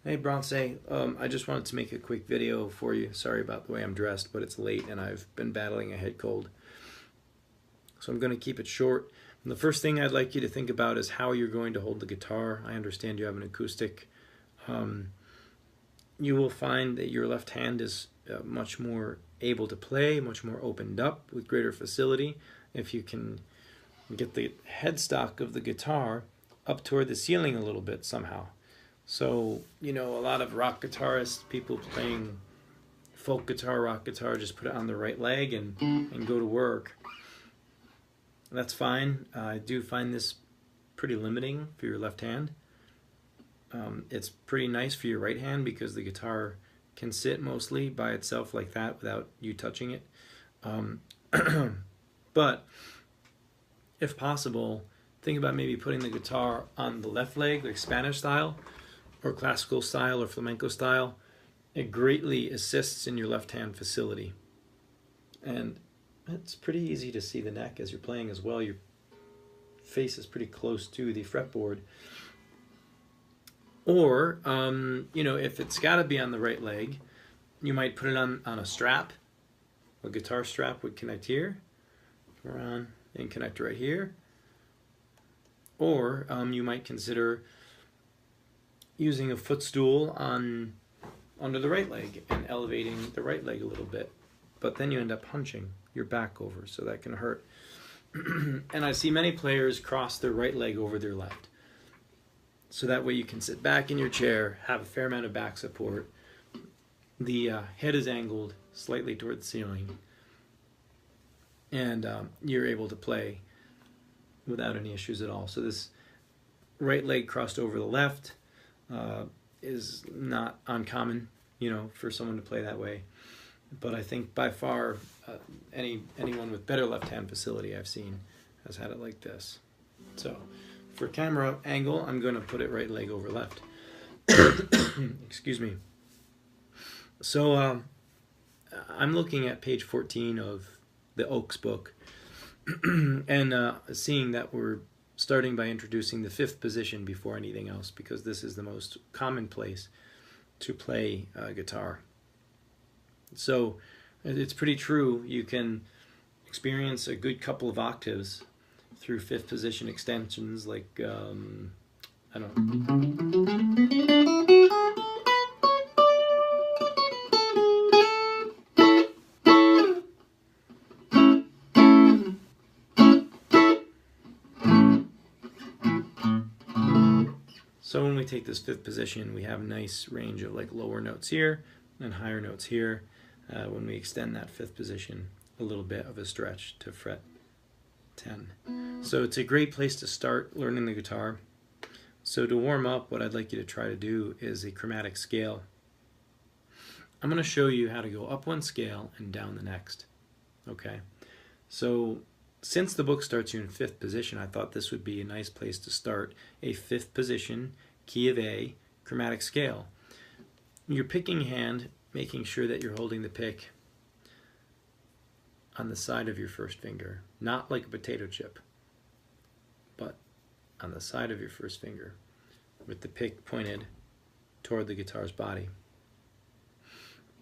Hey Bronce, I just wanted to make a quick video for you. Sorry about the way I'm dressed, but it's late and I've been battling a head cold. So I'm going to keep it short. And the first thing I'd like you to think about is how you're going to hold the guitar. I understand you have an acoustic. You will find that your left hand is much more able to play, much more opened up with greater facility. If you can get the headstock of the guitar up toward the ceiling a little bit somehow. So, a lot of rock guitarists, people playing folk guitar, rock guitar, just put it on the right leg and go to work. That's fine. I do find this pretty limiting for your left hand. It's pretty nice for your right hand because the guitar can sit mostly by itself like that without you touching it. But if possible, think about maybe putting the guitar on the left leg, like Spanish style, or classical style, or flamenco style. It greatly assists in your left hand facility. And it's pretty easy to see the neck as you're playing as well. Your face is pretty close to the fretboard. Or, if it's got to be on the right leg, you might put it on a strap. A guitar strap would connect here, around, and connect right here. Or you might consider using a footstool under the right leg and elevating the right leg a little bit. But then you end up hunching your back over, so that can hurt. And I see many players cross their right leg over their left. So that way you can sit back in your chair, have a fair amount of back support. The head is angled slightly toward the ceiling. And you're able to play without any issues at all. So this right leg crossed over the left is not uncommon, for someone to play that way. But I think by far anyone with better left hand facility I've seen has had it like this. So for camera angle, I'm going to put it right leg over left. Excuse me. So I'm looking at page 14 of the Oaks book and seeing that we're starting by introducing the fifth position before anything else, because this is the most common place to play guitar. So it's pretty true. You can experience a good couple of octaves through fifth position extensions like, I don't know. So when we take this fifth position, we have a nice range of like lower notes here and higher notes here. When we extend that fifth position, a little bit of a stretch to fret 10. So it's a great place to start learning the guitar. So to warm up, what I'd like you to try to do is a chromatic scale. I'm going to show you how to go up one scale and down the next. Okay, so since the book starts you in fifth position, I thought this would be a nice place to start a fifth position, key of A, chromatic scale. Your picking hand, making sure that you're holding the pick on the side of your first finger, not like a potato chip, but on the side of your first finger with the pick pointed toward the guitar's body.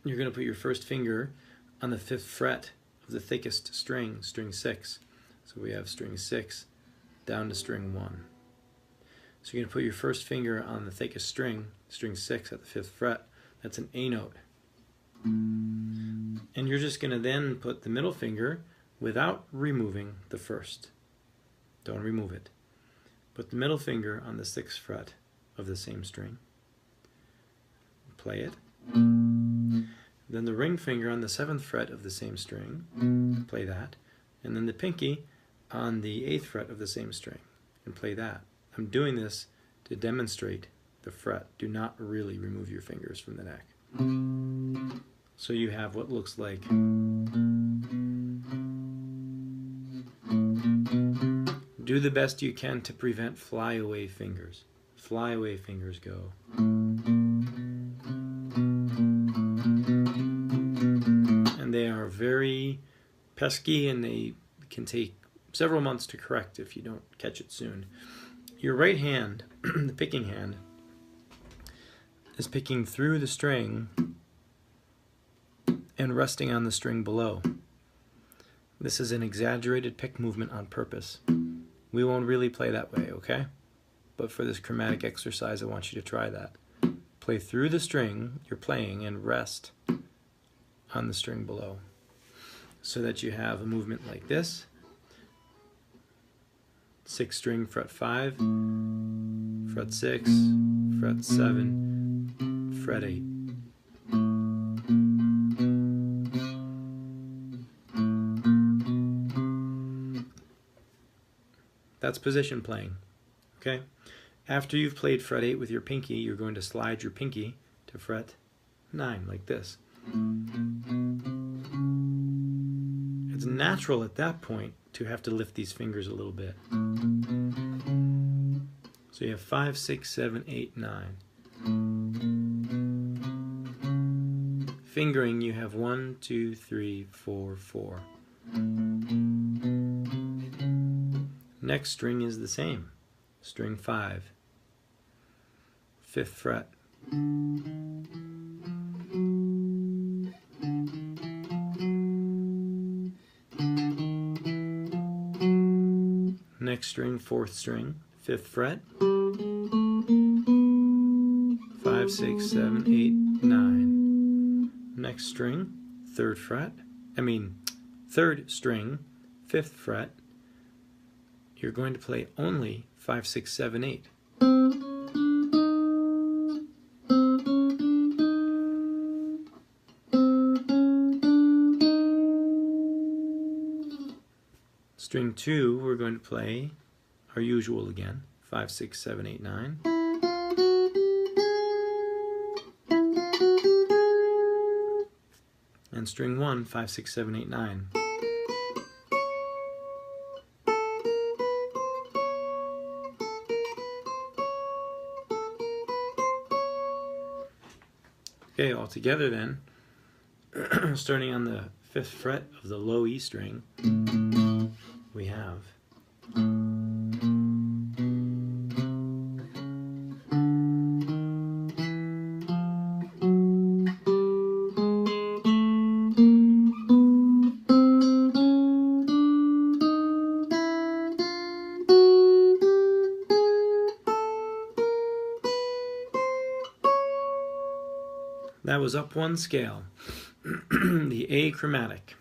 You're going to put your first finger on the fifth fret of the thickest string, string 6. So we have string 6 down to string 1. So you're going to put your first finger on the thickest string, string 6 at the 5th fret. That's an A note. And you're just going to then put the middle finger without removing the first. Don't remove it. Put the middle finger on the 6th fret of the same string. Play it. Then the ring finger on the 7th fret of the same string. Play that. And then the pinky on the 8th fret of the same string. And play that. I'm doing this to demonstrate the fret. Do not really remove your fingers from the neck. So you have what looks like. Do the best you can to prevent flyaway fingers. Flyaway fingers go. And they are very pesky and they can take several months to correct if you don't catch it soon. Your right hand, the picking hand, is picking through the string and resting on the string below. This is an exaggerated pick movement on purpose. We won't really play that way, okay? But for this chromatic exercise, I want you to try that. Play through the string you're playing and rest on the string below, so that you have a movement like this. 6th string, fret 5, fret 6, fret 7, fret 8. That's position playing, okay? After you've played fret 8 with your pinky, you're going to slide your pinky to fret 9, like this. It's natural at that point to have to lift these fingers a little bit. So you have 5, 6, 7, 8, 9. Fingering, you have 1, 2, 3, 4, 4. Next string is the same. String 5, 5th fret. Next string, 4th string, 5th fret. 5, 6, 7, 8, 9. Next string, 3rd fret. 3rd string, 5th fret. You're going to play only 5, 6, 7, 8. String 2, we're going to play our usual again, 5, 6, 7, 8, 9. And string 1, 5, 6, 7, 8, 9. Okay, all together then, starting on the 5th fret of the low E string, we have that was up one scale. The A chromatic.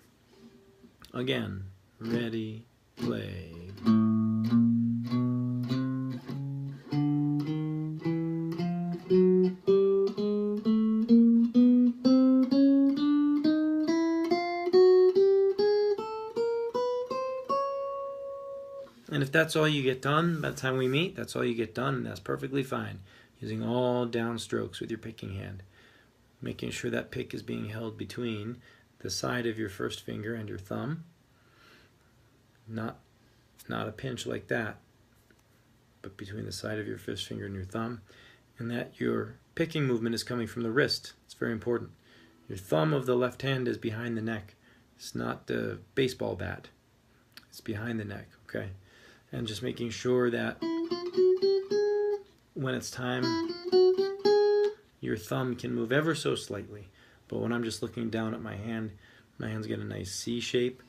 Again, ready, play. And if that's all you get done by the time we meet, that's all you get done, and that's perfectly fine. Using all down strokes with your picking hand. Making sure that pick is being held between the side of your first finger and your thumb. Not a pinch like that, but between the side of your first finger and your thumb. And that your picking movement is coming from the wrist. It's very important. Your thumb of the left hand is behind the neck. It's not the baseball bat. It's behind the neck, okay? And just making sure that when it's time, your thumb can move ever so slightly. But when I'm just looking down at my hand's got a nice C shape.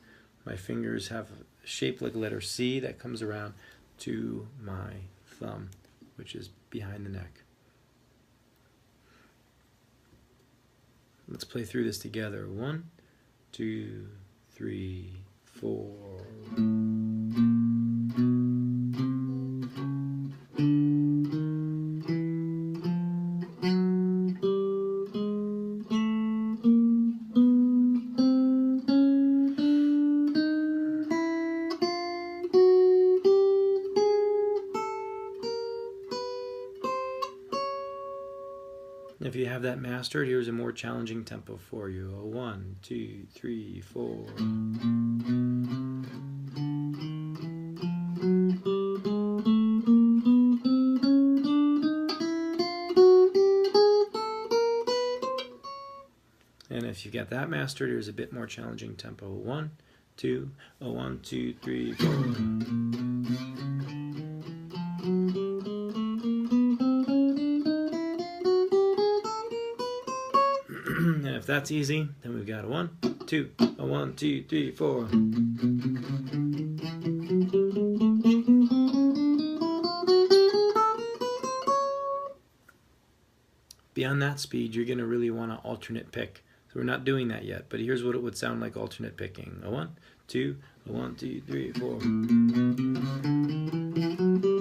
My fingers have a shape like a letter C that comes around to my thumb, which is behind the neck. Let's play through this together. 1, 2, 3, 4. If you have that mastered, here's a more challenging tempo for you. 1, 2, 3, 4. And if you get that mastered, here's a bit more challenging tempo. 1, 2, 1, 2, 3, 4. And if that's easy, then we've got a 1, 2, a 1, 2, 3, 4. Beyond that speed, you're going to really want to alternate pick. So we're not doing that yet, but here's what it would sound like alternate picking. A 1, 2, a 1, 2, 3, 4.